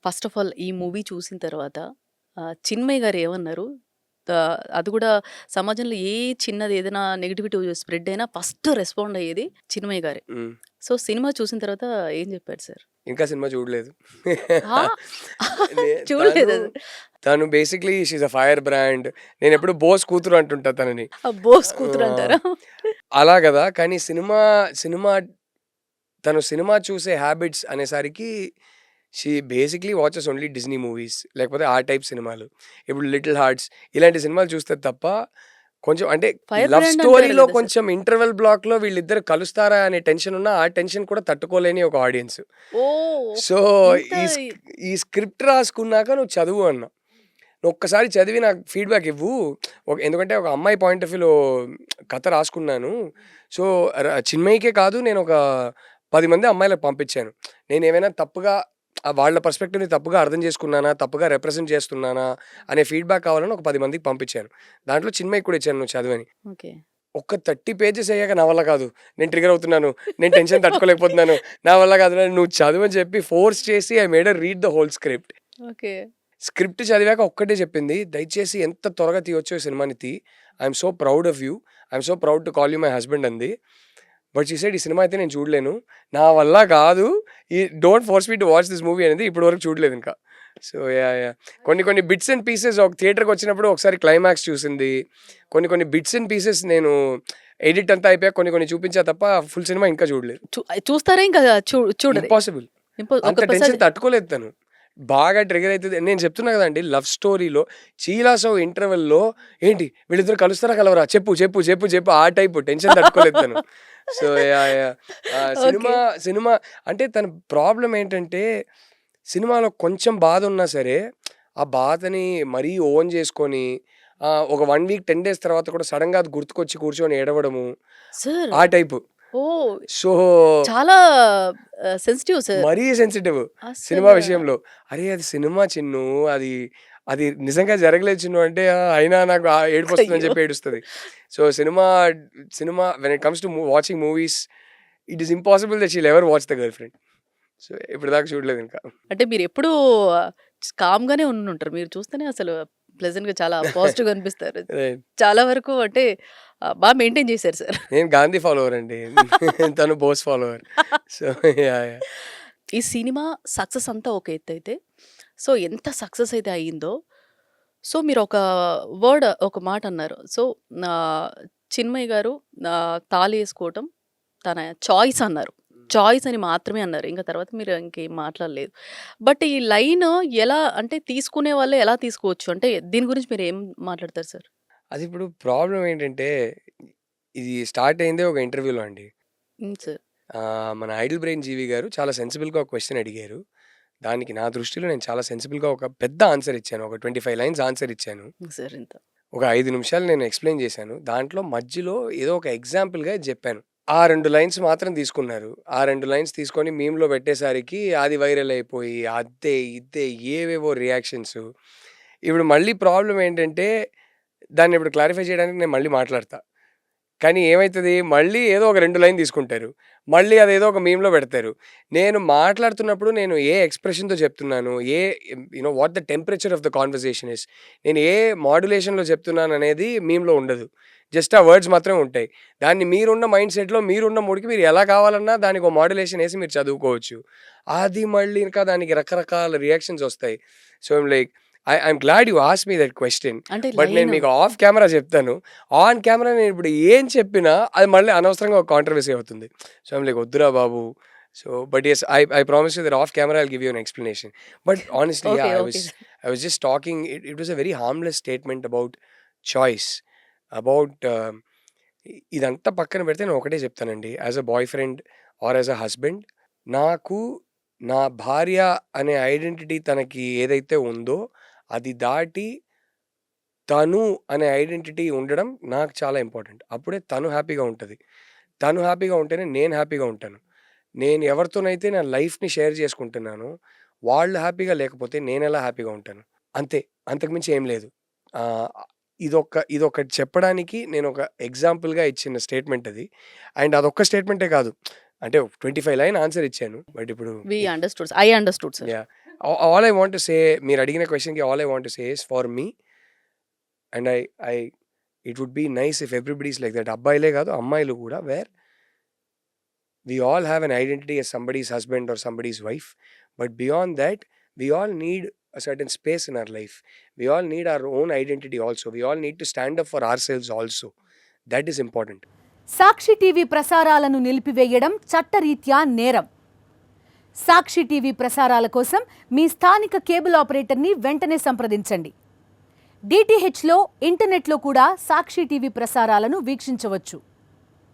First of all ఈ movie చూసిన తర్వాత చిన్మయి గారు ఏమన్నారు? అది కూడా సమాజంలో ఏ చిన్నది ఏదైనా నెగటివిటీ స్ప్రెడ్ అయినా ఫస్ట్ రెస్పాండ్ అయ్యేది చిన్మయి గారే. హ్మ్. సో, సినిమా చూసిన తర్వాత ఏం చెప్పారు సార్? ఇంకా సినిమా చూడలేదు. ఆ! నే తను, చూడలేదది. తను basically she is a fire brand. నేనెప్పుడు బోస్ కూతురు అంటుంటా తనని. బోస్ ఆహ్, కూతురంటారా? అలా గదా! కానీ సినిమా తను సినిమా చూసే హ్యాబిట్స్ అనేసరికి she basically watches only Disney movies లేకపోతే ఆ టైప్ సినిమాలు. ఇప్పుడు 'లిటిల్ హార్ట్స్' ఇలాంటి సినిమాలు చూస్తది తప్ప కొంచెం అంటే ఫైర్ లవ్ బ్రాండ్ అంటారు స్టోరీలో గదా సార్! కొంచెం ఇంటర్వెల్ బ్లాక్‌లో వీళ్ళిద్దరు కలుస్తారా అనే టెన్షన్ ఉన్నా, ఆ టెన్షన్ కూడా తట్టుకోలేని ఒక ఆడియన్స్. ఓహ్! సో, ఇంత ఈ ఈ స్క్రిప్ట్ రాసుకున్నాక నువ్వు చదువు అన్నా. నువ్వొక్కసారి చదివి నాకు ఫీడ్‌బ్యాక్ ఇవ్వు. ఎందుకంటే ఒక అమ్మాయి పాయింట్ ఆఫ్ వ్యూలో కథ రాసుకున్నాను. సో, చిన్మయికే కాదు నేనొక 10 మంది అమ్మాయిలకు పంపించాను. నేనేమైనా తప్పుగా వాళ్ళ పర్స్పెక్టివ్‌ని తప్పుగా అర్థం చేసుకున్నానా? తప్పుగా రిప్రజెంట్ చేస్తున్నానా? అనే ఫీడ్‌బ్యాక్ కావాలని ఒక 10 మందికి పంపించాను. దాంట్లో చిన్మయికి కూడా ఇచ్చాను నువ్వు చదువని. ఓకే. ఒక్క 30 పేజెస్ అయ్యాక నా వల్ల కాదు. నేను ట్రిగ్గర్ అవుతున్నాను. నేను టెన్షన్ తట్టుకోలేకపోతున్నాను. నా వల్ల కాదు. నువ్వు చదువని చెప్పి ఫోర్స్ చేసి I made her read the whole script. Okay. Script చదివాక ఒక్కటే చెప్పింది. "దయచేసి ఎంత త్వరగా తీయొచ్చో ఈ సినిమాని తీ. I'm so proud of you. I'm so proud to call you my husband" అంది. బట్ షీ సెడ్ ఈ సినిమా అయితే నేను చూడలేను. నా వల్ల కాదు. Don't force me to watch this movie అనేది ఇప్పటి వరకు చూడలేదు ఇంకా. So yeah! కొన్ని బిట్స్ అండ్ పీసెస్ ఒక థియేటర్‌కి వచ్చినప్పుడు ఒకసారి క్లైమాక్స్ చూసింది. కొన్ని బిట్స్ అండ్ పీసెస్ నేను ఎడిట్ అంతా అయిపోయాక కొన్ని చూపించా తప్ప ఫుల్ సినిమా ఇంకా చూడలేదు. చూస్తారా ఇంకా చూడరు. ఇంపాసిబుల్. అంత ఒక్కసారి టెన్షన్ తట్టుకోలేదు తను. బాగా ట్రిగ్గర్ అయితది. నేను చెప్తున్నా గదండీ! లవ్ స్టోరీలో 'చీలాసో' ఇంటర్వెల్‌లో ఏంటి వీళ్ళిద్దరు కలుస్తారా? కలవరా? చెప్పు ఆ టైపు టెన్షన్ తట్టుకోలేదు తను. So yeah! ఓకే. సినిమా అంటే తన ప్రాబ్లమ్ ఏంటంటే సినిమాలో కొంచెం బాధున్నా సరే, ఆ బాధని మరీ ఓన్ జేసుకొని ఒక 1 వీక్ 10 డేస్ తర్వాత కూడా సడెన్‌గా అది గుర్తుకొచ్చి కూర్చొని ఏడవడము సార్. ఆ టైపు. ఓహ్! సో చాలా సెన్సిటివ్ సార్. మరీ సెన్సిటివ్ అస్సల సినిమా విషయంలో. అరే! అది సినిమా చిన్ను. అది అది నిజంగా జరగలేదు చిన్ను అంటే, అయినా నాకు ఏడుపొస్తుందని అయ్యో! చెప్పి ఏడుస్తది. So, cinema when it comes to watching movies it is impossible that she will ever watch the girlfriend. So, ఇప్పటిదాకా చూడలేదింకా. అంటే మీరెప్పుడూ కామ్‌గానే ఉండుంటారు. మీరు చూస్తేనే అసలు ప్లెజెంట్‌గా చాలా పాజిటివ్‌గా అనిపిస్తారు. రైట్. చాలా వరకు అంటే మెయింటైన్ చేశారు సార్. నేను గాంధీ ఫాలోవర్ అండి. తను బోస్ ఫాలోవర్. So, yeah! ఈ సినిమా సక్సెస్ అంతా ఒక ఎత్తైతే, సో ఎంత సక్సెస్ అయితే అయిందో, సో మీరొక ఒక మాట అన్నారు. సో ఆహ్, చిన్మయి గారు తాళి ఏసుకోవటం తన చాయిస్ అన్నారు. చాయిస్ అని మాత్రమే అన్నారు. ఇంక తర్వాత మీరు ఇంకేం మాట్లాడలేదు. బట్ ఈ లైన్ ఎలా అంటే తీసుకునే వాళ్ళు ఎలా తీసుకోవచ్చు? అంటే దీని గురించి మీరేం మాట్లాడతారు సార్? అదిప్పుడు ప్రాబ్లమ్ ఏంటంటే, ఇది స్టార్ట్ అయిందే ఒక ఇంటర్వ్యూలో అండి. సార్. మన 'ఐడిల్ బ్రెయిన్' జీవి గారు చాలా సెన్సిబుల్‌గా ఒక క్వెషన్ అడిగారు. దానికి నా దృష్టిలో నేను చాలా సెన్సిబుల్‌గా ఒక పెద్ద ఆన్సర్ ఇచ్చాను. ఒక 25 లైన్స్ ఆన్సర్ ఇచ్చాను. సార్ ఇంత. ఒక 5 నిమిషాలు నేను ఎక్స్‌ప్లెయిన్ చేశాను. దాంట్లో మధ్యలో ఏదో ఒక ఎగ్జాంపుల్‌గా ఇది జెప్పాను. ఆ 2 లైన్స్ మాత్రం తీసుకున్నారు. ఆ 2 లైన్స్ తీసుకొని మీమ్‌లో పెట్టేసరికి అది వైరల్ అయిపోయి అద్దే, ఇద్దే ఏవేవో రియాక్షన్స్. ఇప్పుడు మళ్ళీ ప్రాబ్లమ్ ఏంటంటే, దాన్ని ఇప్పుడు క్లారిఫై చేయడానికి నేను మళ్ళీ మాట్లాడతా. కానీ ఏమైతది, మళ్ళీ ఏదో ఒక 2 లైన్ తీసుకుంటారు. మళ్ళీ అదేదో ఒక మీమ్‌లో పెడతారు. నేను మాట్లాడుతున్నప్పుడు నేను ఏ ఎక్స్‌ప్రెషన్‌తో చెప్తున్నాను, what the temperature of the conversation is. నేను ఏ మాడ్యులేషన్‌లో చెప్తున్నాననేది మీమ్‌లో ఉండదు. జస్ట్ ఆ వర్డ్స్ మాత్రమే ఉంటాయి. దాన్ని మీరున్న మైండ్ సెట్‌లో, మీరున్న మూడ్‌కి మీరు ఎలా కావాలన్నా దానికో మాడ్యులేషన్ ఏసి మీరు చదువుకోవచ్చు. అది మళ్ళీ ఇంకా దానికి రకరకాల రియాక్షన్స్ ఒస్తాయి. So, I'm like I'm glad you asked me that question. అంటే బట్ నేను లైన్ మీకు ఆఫ్ కెమెరా చెప్తాను. ఆన్ కెమెరా నేనిప్పుడు ఏం చెప్పినా అది మళ్ళీ అనవసరంగా ఒక కాంట్రోవర్సీ అవుతుంది. సో, ఐయామ్ లైక్ వద్దురా బాబు. So, but yes I promise you that off camera I'll give you an explanation. But honestly okay. Yeah! Okay. I was just talking it was a very harmless statement about choice. About ఇదంతా పక్కన పెడితే నేను ఒకటే చెప్తానండి. As a boyfriend or as a husband నాకు నా భార్య అనే ఐడెంటిటీ తనకి ఏదైతే ఉందో అది దాటి తను అనే ఐడెంటిటీ ఉండడం నాకు చాలా ఇంపార్టెంట్. అప్పుడే తను హ్యాపీగా ఉంటది. తను హ్యాపీగా ఉంటేనే నేను హ్యాపీగా ఉంటాను. నేను ఎవరితోనైతే నా లైఫ్‌ని షేర్ చేసుకుంటున్నానో, వాళ్ళు హ్యాపీగా లేకపోతే నేనెలా హ్యాపీగా ఉంటాను. అంతే. అంతకు మించి ఏం లేదు. ఆహ్, ఇదొకటి చెప్పడానికి నేనొక ఎగ్జాంపుల్‌గా ఇచ్చిన స్టేట్మెంట్ అది. అండ్ అదొక్క స్టేట్మెంటే కాదు. అంటే 25 లైన్ ఆన్సర్ ఇచ్చాను. బట్ ఇప్పుడు we understood. I understood sir. Yeah! All I want to say, మీరు అడిగిన క్వెషన్‌కి all I want to say is for me and I it would be nice if everybody is like that. అబ్బాయిలే కాదు అమ్మాయిలు కూడా where we all have an identity as somebody's husband or somebody's wife, but beyond that we all need a certain space in our life. We all need our own identity also. We all need to stand up for ourselves also. That is important. Sakshi TV ప్రసారాలను నిలిపివేయడం చట్టరీత్యా నేరం. సాక్షి TV ప్రసారాల కోసం మీ స్థానిక cable ఆపరేటర్ని వెంటనే సంప్రదించండి. డిటిహెచ్లో ఇంటర్నెట్లో కూడా సాక్షి టీవీ ప్రసారాలను వీక్షించవచ్చు.